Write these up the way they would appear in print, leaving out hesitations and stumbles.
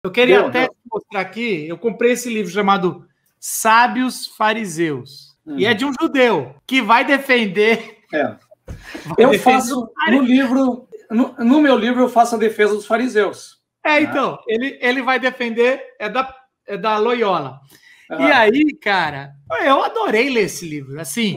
Eu queria até mostrar aqui, eu comprei esse livro chamado Sábios Fariseus. E é de um judeu que vai defender... Eu faço, no meu livro, eu faço a defesa dos fariseus. Então, ele vai defender, é da Loyola. E aí, cara, eu adorei ler esse livro, assim,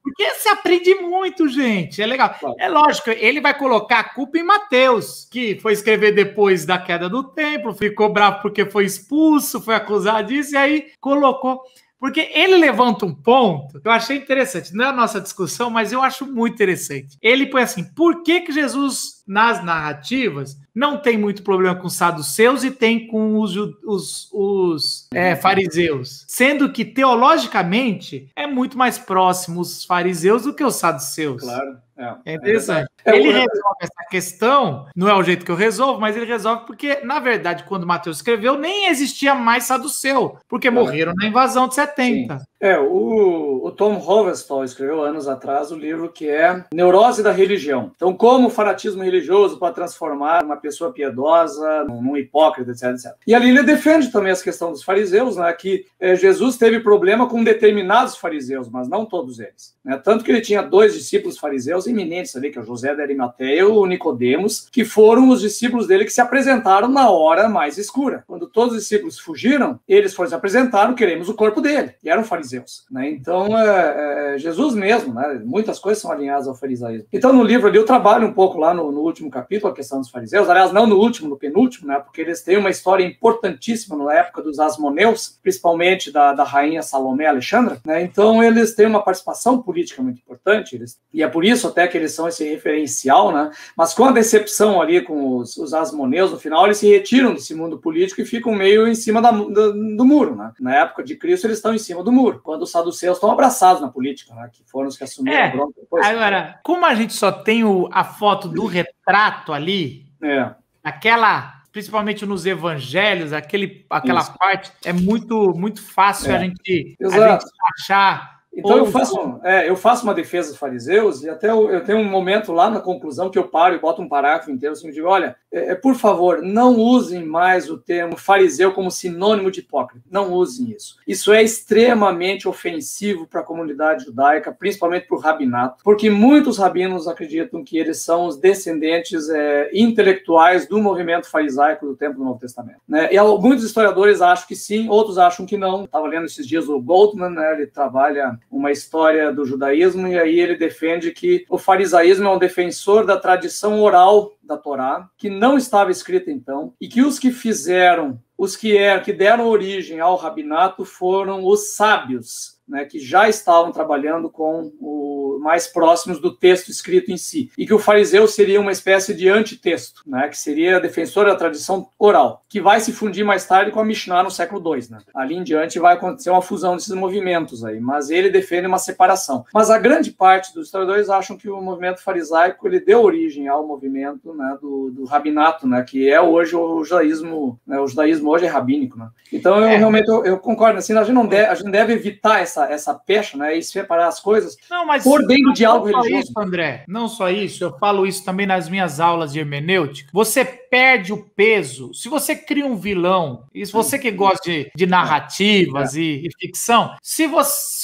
porque se aprende muito, gente, é legal. É lógico, ele vai colocar a culpa em Mateus, que foi escrever depois da queda do templo, ficou bravo porque foi expulso, foi acusado disso, e aí colocou... Porque ele levanta um ponto que eu achei interessante. Não é a nossa discussão, mas eu acho muito interessante. Ele põe assim, por que Jesus, nas narrativas, não tem muito problema com os saduceus e tem com os fariseus? Sendo que, teologicamente, é muito mais próximo os fariseus do que os saduceus. Claro. É interessante. Ele resolve essa questão, não é o jeito que eu resolvo, mas ele resolve porque, na verdade, quando Mateus escreveu, nem existia mais saduceu, porque morreram na invasão de 70. O Tom Hovenstall escreveu anos atrás o livro que é Neurose da Religião. Então, como o fanatismo religioso pode transformar uma pessoa piedosa num hipócrita, etc, etc. E ali ele defende também as questões dos fariseus, né, que Jesus teve problema com determinados fariseus, mas não todos eles. Né? Tanto que ele tinha 2 discípulos fariseus eminentes ali, que é o José de Arimateia e o Nicodemos, que foram os discípulos dele que se apresentaram na hora mais escura. Quando todos os discípulos fugiram, eles foram se apresentar, queremos o corpo dele, e eram fariseus. Né? Então, Jesus mesmo, né? Muitas coisas são alinhadas ao farisaísmo. Então, no livro ali, eu trabalho um pouco lá no último capítulo, a questão dos fariseus, aliás, não no último, no penúltimo, né? Porque eles têm uma história importantíssima na época dos asmoneus, principalmente da rainha Salomé Alexandra, né? Então, eles têm uma participação política muito importante, e é por isso até que eles são esse referencial, né? Mas com a decepção ali com os asmoneus, no final, eles se retiram desse mundo político e ficam meio em cima do muro, né? Na época de Cristo, eles estão em cima do muro, quando os saduceus estão abraçados na política, né? Que foram os que assumiram a bronca depois. Agora, como a gente só tem a foto do retrato ali, principalmente nos evangelhos, aquela parte, é muito fácil a gente achar. Então eu faço uma defesa dos fariseus e até eu tenho um momento lá na conclusão que eu paro e boto um parágrafo inteiro assim, e digo, olha, por favor, não usem mais o termo fariseu como sinônimo de hipócrita. Não usem isso. Isso é extremamente ofensivo para a comunidade judaica, principalmente para o rabinato, porque muitos rabinos acreditam que eles são os descendentes intelectuais do movimento farisaico do tempo do Novo Testamento. Né? E muitos historiadores acham que sim, outros acham que não. Estava lendo esses dias o Goldman, né? Ele trabalha uma história do judaísmo, e aí ele defende que o farisaísmo é um defensor da tradição oral da Torá, que não estava escrita então, e que os que fizeram, que deram origem ao rabinato foram os sábios, né, que já estavam trabalhando com mais próximos do texto escrito em si, e que o fariseu seria uma espécie de antitexto, né, que seria defensor da tradição oral, que vai se fundir mais tarde com a Mishnah no século II. Né? Ali em diante vai acontecer uma fusão desses movimentos aí, mas ele defende uma separação. Mas a grande parte dos historiadores acham que o movimento farisaico ele deu origem ao movimento, né, do rabinato, né, que é hoje o judaísmo, né, o judaísmo hoje é rabínico. Né? Então realmente eu concordo, assim, a gente não deve evitar essa pecha, né, e separar as coisas por bem do diálogo religioso. Não só isso, André, não só isso, eu falo isso também nas minhas aulas de hermenêutica, você perde o peso, se você cria um vilão, e se você que gosta de narrativas e ficção, se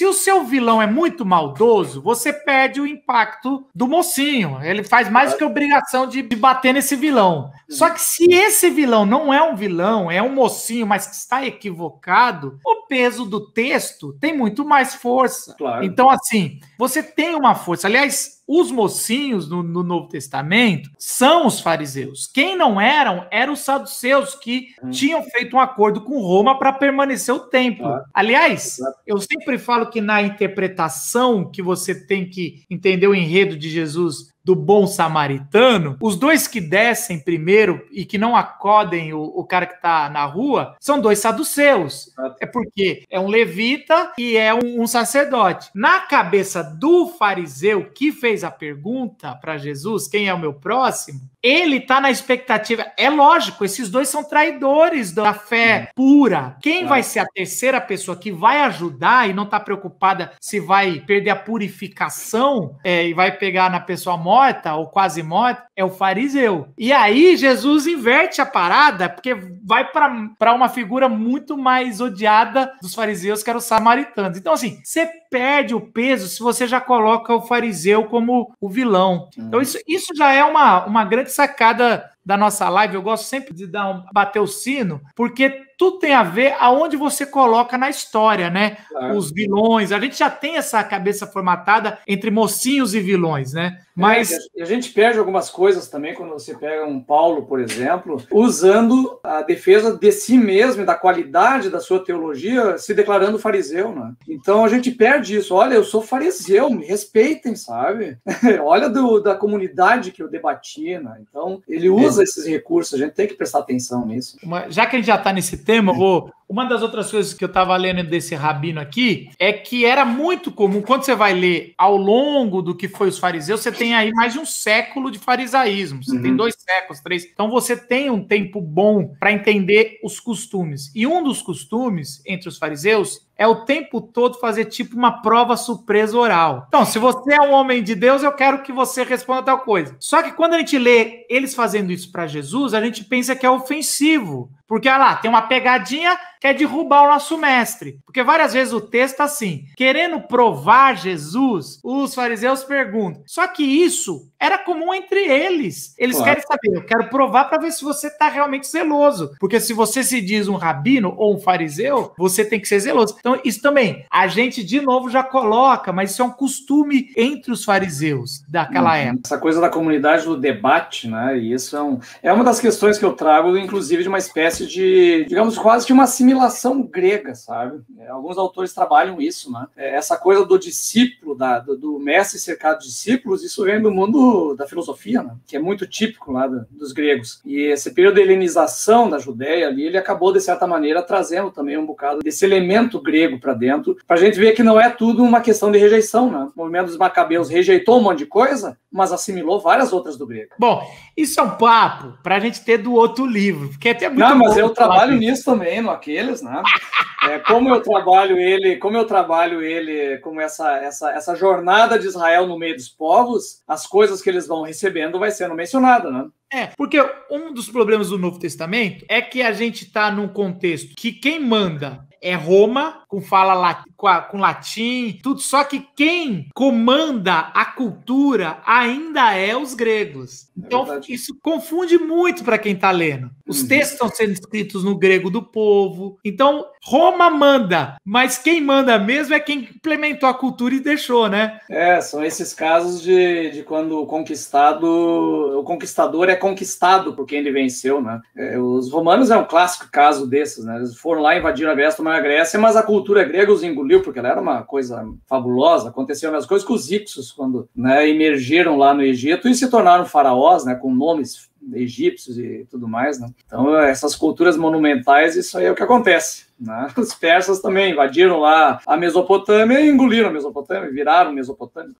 o seu vilão é muito maldoso, você perde o impacto do mocinho, ele faz mais do que obrigação de bater nesse vilão. Só que se esse vilão não é um vilão, é um mocinho, mas que está equivocado, o peso do texto tem muito mais força. Claro. Então, assim, você tem uma força. Aliás, os mocinhos no Novo Testamento são os fariseus. Quem não eram os saduceus, que tinham feito um acordo com Roma para permanecer o templo. Claro. Aliás, eu sempre falo que na interpretação que você tem que entender o enredo de Jesus do bom samaritano, os dois que descem primeiro e que não acodem o cara que está na rua, são 2 saduceus. É porque é um levita e é um sacerdote. Na cabeça do fariseu que fez a pergunta para Jesus, quem é o meu próximo? ele tá na expectativa. É lógico, esses dois são traidores da fé pura. Quem vai ser a terceira pessoa que vai ajudar e não tá preocupada se vai perder a purificação e vai pegar na pessoa morta ou quase morta, é o fariseu. E aí Jesus inverte a parada, porque vai para uma figura muito mais odiada dos fariseus, que eram os samaritanos. Então, assim, você perde o peso se você já coloca o fariseu como o vilão. Então, isso já é uma grande sacada da nossa live. Eu gosto sempre de bater o sino, porque tudo tem a ver aonde você coloca na história, né? Claro. Os vilões. A gente já tem essa cabeça formatada entre mocinhos e vilões, né? Mas a gente perde algumas coisas também quando você pega um Paulo, por exemplo, usando a defesa de si mesmo e da qualidade da sua teologia, se declarando fariseu, né? Então a gente perde isso. Olha, eu sou fariseu, me respeitem, sabe? Olha da comunidade que eu debati, né? Então ele usa esses recursos, a gente tem que prestar atenção nisso. Já que a gente já está nesse tema, uma das outras coisas que eu estava lendo desse rabino aqui é que era muito comum, quando você vai ler ao longo do que foi os fariseus, você tem aí mais de um século de farisaísmo, você tem 2 séculos, 3, então você tem um tempo bom para entender os costumes. E um dos costumes entre os fariseus é o tempo todo fazer tipo uma prova surpresa oral. Então, se você é um homem de Deus, eu quero que você responda tal coisa. Só que quando a gente lê eles fazendo isso para Jesus, a gente pensa que é ofensivo. Porque, olha lá, tem uma pegadinha que é derrubar o nosso mestre. Porque várias vezes o texto tá assim, querendo provar Jesus, os fariseus perguntam. Só que isso era comum entre eles. Eles querem saber, eu quero provar para ver se você tá realmente zeloso. Porque se você se diz um rabino ou um fariseu, você tem que ser zeloso. Então, isso também, a gente de novo já coloca, mas isso é um costume entre os fariseus daquela época. Essa coisa da comunidade do debate, né? E isso é uma das questões que eu trago, inclusive, de uma espécie de, digamos, quase que uma assimilação grega, sabe? Alguns autores trabalham isso, né? Essa coisa do discípulo, do mestre cercado de discípulos, isso vem do mundo da filosofia, né? Que é muito típico lá dos gregos. E esse período de helenização da Judéia ali, ele acabou, de certa maneira, trazendo também um bocado desse elemento grego para dentro, para a gente ver que não é tudo uma questão de rejeição, né? O movimento dos macabeus rejeitou um monte de coisa, mas assimilou várias outras do grego. Bom, isso é um papo para a gente ter do outro livro, porque até muito não, mas eu trabalho nisso também, no Aqueles, né? Como eu trabalho ele como essa jornada de Israel no meio dos povos, as coisas que eles vão recebendo vai sendo mencionada, né? Porque um dos problemas do Novo Testamento é que a gente está num contexto que quem manda é Roma, com latim, tudo. Só que quem comanda a cultura ainda é os gregos. Então, isso confunde muito para quem está lendo. Os textos estão sendo escritos no grego do povo. Então, Roma manda, mas quem manda mesmo é quem implementou a cultura e deixou, né? São esses casos de quando o conquistador é conquistado por quem ele venceu, né? Os romanos é um clássico caso desses, né? Eles foram lá, invadiram a Grécia, tomaram a Grécia, mas a cultura grega os engoliu, porque ela era uma coisa fabulosa. Aconteceu a mesma coisa com os Hicsos, quando, né, emergiram lá no Egito e se tornaram faraós, né, com nomes egípcios e tudo mais, né? Então, essas culturas monumentais, isso aí é o que acontece, né? Os persas também invadiram lá a Mesopotâmia e engoliram a Mesopotâmia, viraram Mesopotâmia.